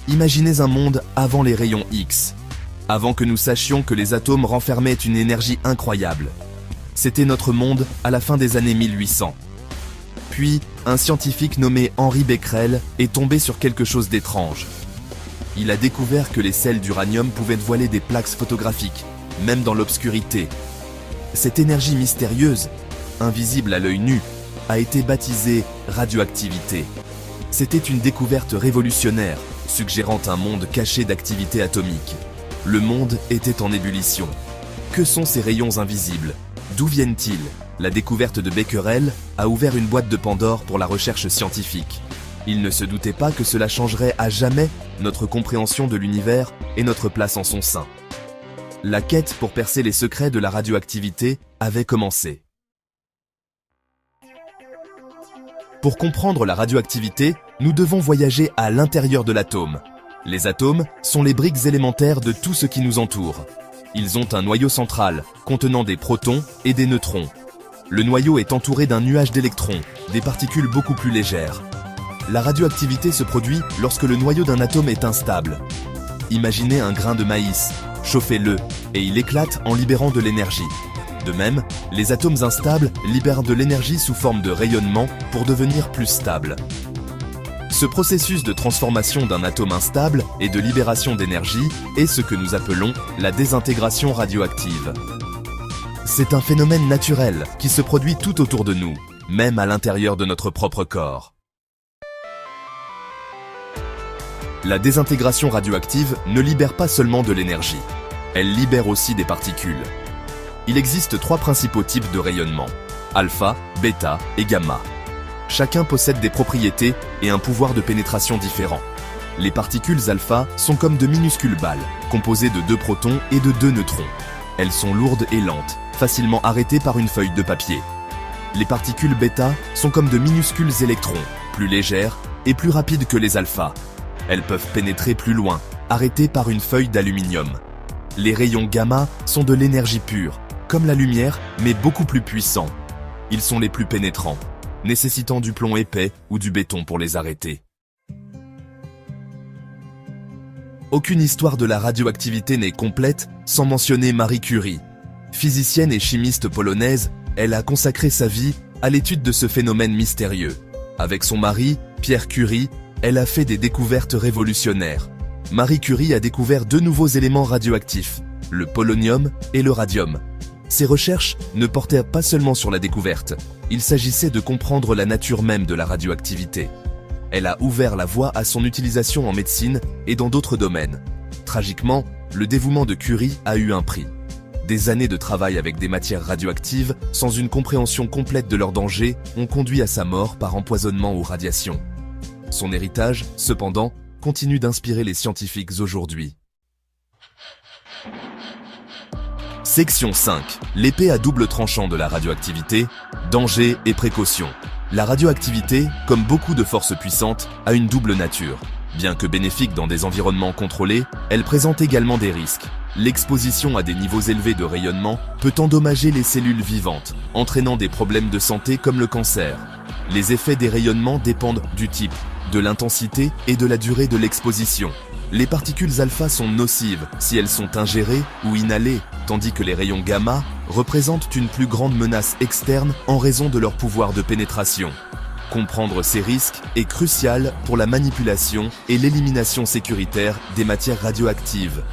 Imaginez un monde avant les rayons X, avant que nous sachions que les atomes renfermaient une énergie incroyable. C'était notre monde à la fin des années 1800. Puis, un scientifique nommé Henri Becquerel est tombé sur quelque chose d'étrange. Il a découvert que les sels d'uranium pouvaient voiler des plaques photographiques, même dans l'obscurité. Cette énergie mystérieuse, invisible à l'œil nu, a été baptisée radioactivité. C'était une découverte révolutionnaire, suggérant un monde caché d'activité atomique. Le monde était en ébullition. Que sont ces rayons invisibles? D'où viennent-ils? La découverte de Becquerel a ouvert une boîte de Pandore pour la recherche scientifique. Il ne se doutait pas que cela changerait à jamais notre compréhension de l'univers et notre place en son sein. La quête pour percer les secrets de la radioactivité avait commencé. Pour comprendre la radioactivité, nous devons voyager à l'intérieur de l'atome. Les atomes sont les briques élémentaires de tout ce qui nous entoure. Ils ont un noyau central, contenant des protons et des neutrons. Le noyau est entouré d'un nuage d'électrons, des particules beaucoup plus légères. La radioactivité se produit lorsque le noyau d'un atome est instable. Imaginez un grain de maïs, chauffez-le et il éclate en libérant de l'énergie. De même, les atomes instables libèrent de l'énergie sous forme de rayonnement pour devenir plus stables. Ce processus de transformation d'un atome instable et de libération d'énergie est ce que nous appelons la désintégration radioactive. C'est un phénomène naturel qui se produit tout autour de nous, même à l'intérieur de notre propre corps. La désintégration radioactive ne libère pas seulement de l'énergie, elle libère aussi des particules. Il existe 3 principaux types de rayonnement, alpha, bêta et gamma. Chacun possède des propriétés et un pouvoir de pénétration différent. Les particules alpha sont comme de minuscules balles, composées de 2 protons et de 2 neutrons. Elles sont lourdes et lentes, facilement arrêtées par une feuille de papier. Les particules bêta sont comme de minuscules électrons, plus légères et plus rapides que les alphas. Elles peuvent pénétrer plus loin, arrêtées par une feuille d'aluminium. Les rayons gamma sont de l'énergie pure, comme la lumière, mais beaucoup plus puissants. Ils sont les plus pénétrants, nécessitant du plomb épais ou du béton pour les arrêter. Aucune histoire de la radioactivité n'est complète sans mentionner Marie Curie. Physicienne et chimiste polonaise, elle a consacré sa vie à l'étude de ce phénomène mystérieux. Avec son mari, Pierre Curie, elle a fait des découvertes révolutionnaires. Marie Curie a découvert 2 nouveaux éléments radioactifs, le polonium et le radium. Ces recherches ne portaient pas seulement sur la découverte, il s'agissait de comprendre la nature même de la radioactivité. Elle a ouvert la voie à son utilisation en médecine et dans d'autres domaines. Tragiquement, le dévouement de Curie a eu un prix. Des années de travail avec des matières radioactives, sans une compréhension complète de leur danger, ont conduit à sa mort par empoisonnement aux radiations. Son héritage, cependant, continue d'inspirer les scientifiques aujourd'hui. Section 5. L'épée à double tranchant de la radioactivité, danger et précaution. La radioactivité, comme beaucoup de forces puissantes, a une double nature. Bien que bénéfique dans des environnements contrôlés, elle présente également des risques. L'exposition à des niveaux élevés de rayonnement peut endommager les cellules vivantes, entraînant des problèmes de santé comme le cancer. Les effets des rayonnements dépendent du type, de l'intensité et de la durée de l'exposition. Les particules alpha sont nocives si elles sont ingérées ou inhalées, tandis que les rayons gamma représentent une plus grande menace externe en raison de leur pouvoir de pénétration. Comprendre ces risques est crucial pour la manipulation et l'élimination sécuritaire des matières radioactives.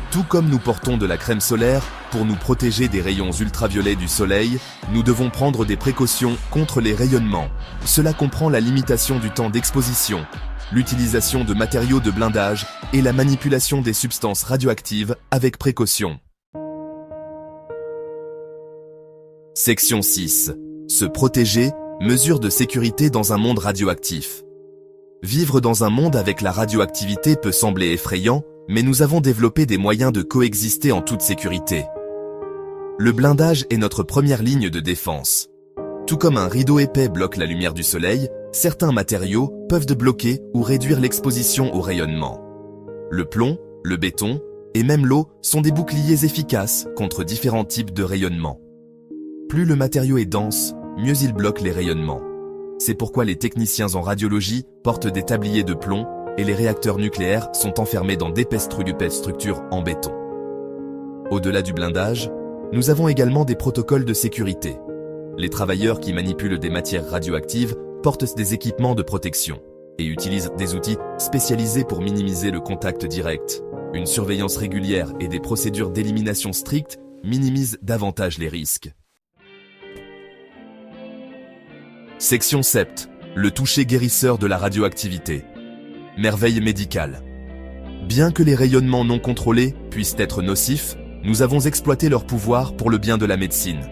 Tout comme nous portons de la crème solaire pour nous protéger des rayons ultraviolets du soleil, nous devons prendre des précautions contre les rayonnements. Cela comprend la limitation du temps d'exposition, l'utilisation de matériaux de blindage et la manipulation des substances radioactives avec précaution. Section 6. Se protéger, mesures de sécurité dans un monde radioactif. Vivre dans un monde avec la radioactivité peut sembler effrayant, mais nous avons développé des moyens de coexister en toute sécurité. Le blindage est notre première ligne de défense. Tout comme un rideau épais bloque la lumière du soleil, certains matériaux peuvent bloquer ou réduire l'exposition au rayonnement. Le plomb, le béton et même l'eau sont des boucliers efficaces contre différents types de rayonnement. Plus le matériau est dense, mieux il bloque les rayonnements. C'est pourquoi les techniciens en radiologie portent des tabliers de plomb et les réacteurs nucléaires sont enfermés dans d'épaisses structures en béton. Au-delà du blindage, nous avons également des protocoles de sécurité. Les travailleurs qui manipulent des matières radioactives portent des équipements de protection et utilisent des outils spécialisés pour minimiser le contact direct. Une surveillance régulière et des procédures d'élimination strictes minimisent davantage les risques. Section 7. Le toucher guérisseur de la radioactivité. Merveille médicale. Bien que les rayonnements non contrôlés puissent être nocifs, nous avons exploité leur pouvoir pour le bien de la médecine.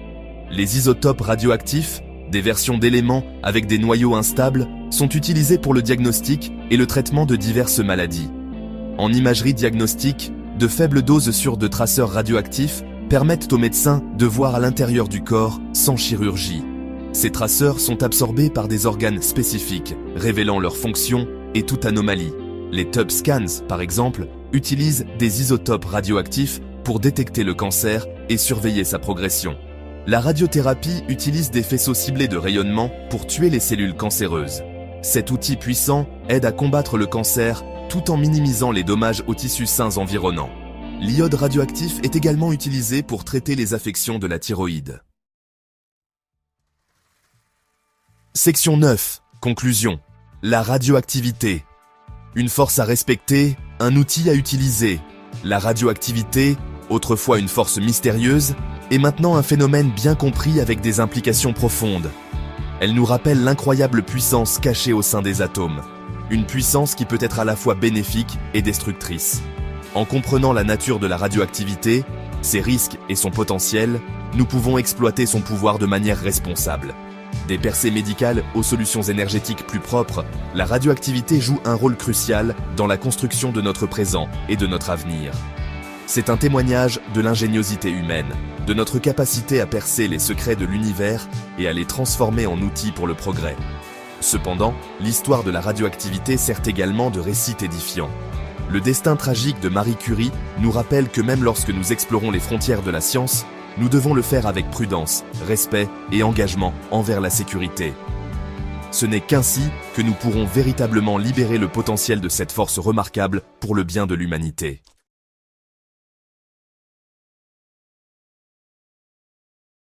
Les isotopes radioactifs, des versions d'éléments avec des noyaux instables, sont utilisés pour le diagnostic et le traitement de diverses maladies. En imagerie diagnostique, de faibles doses sûres de traceurs radioactifs permettent aux médecins de voir à l'intérieur du corps sans chirurgie. Ces traceurs sont absorbés par des organes spécifiques, révélant leur fonction et toute anomalie. Les TUB scans, par exemple, utilisent des isotopes radioactifs pour détecter le cancer et surveiller sa progression. La radiothérapie utilise des faisceaux ciblés de rayonnement pour tuer les cellules cancéreuses. Cet outil puissant aide à combattre le cancer tout en minimisant les dommages aux tissus sains environnants. L'iode radioactif est également utilisé pour traiter les affections de la thyroïde. Section 9. Conclusion. La radioactivité. Une force à respecter, un outil à utiliser. La radioactivité, autrefois une force mystérieuse, est maintenant un phénomène bien compris avec des implications profondes. Elle nous rappelle l'incroyable puissance cachée au sein des atomes. Une puissance qui peut être à la fois bénéfique et destructrice. En comprenant la nature de la radioactivité, ses risques et son potentiel, nous pouvons exploiter son pouvoir de manière responsable. Des percées médicales aux solutions énergétiques plus propres, la radioactivité joue un rôle crucial dans la construction de notre présent et de notre avenir. C'est un témoignage de l'ingéniosité humaine, de notre capacité à percer les secrets de l'univers et à les transformer en outils pour le progrès. Cependant, l'histoire de la radioactivité sert également de récit édifiant. Le destin tragique de Marie Curie nous rappelle que même lorsque nous explorons les frontières de la science, nous devons le faire avec prudence, respect et engagement envers la sécurité. Ce n'est qu'ainsi que nous pourrons véritablement libérer le potentiel de cette force remarquable pour le bien de l'humanité.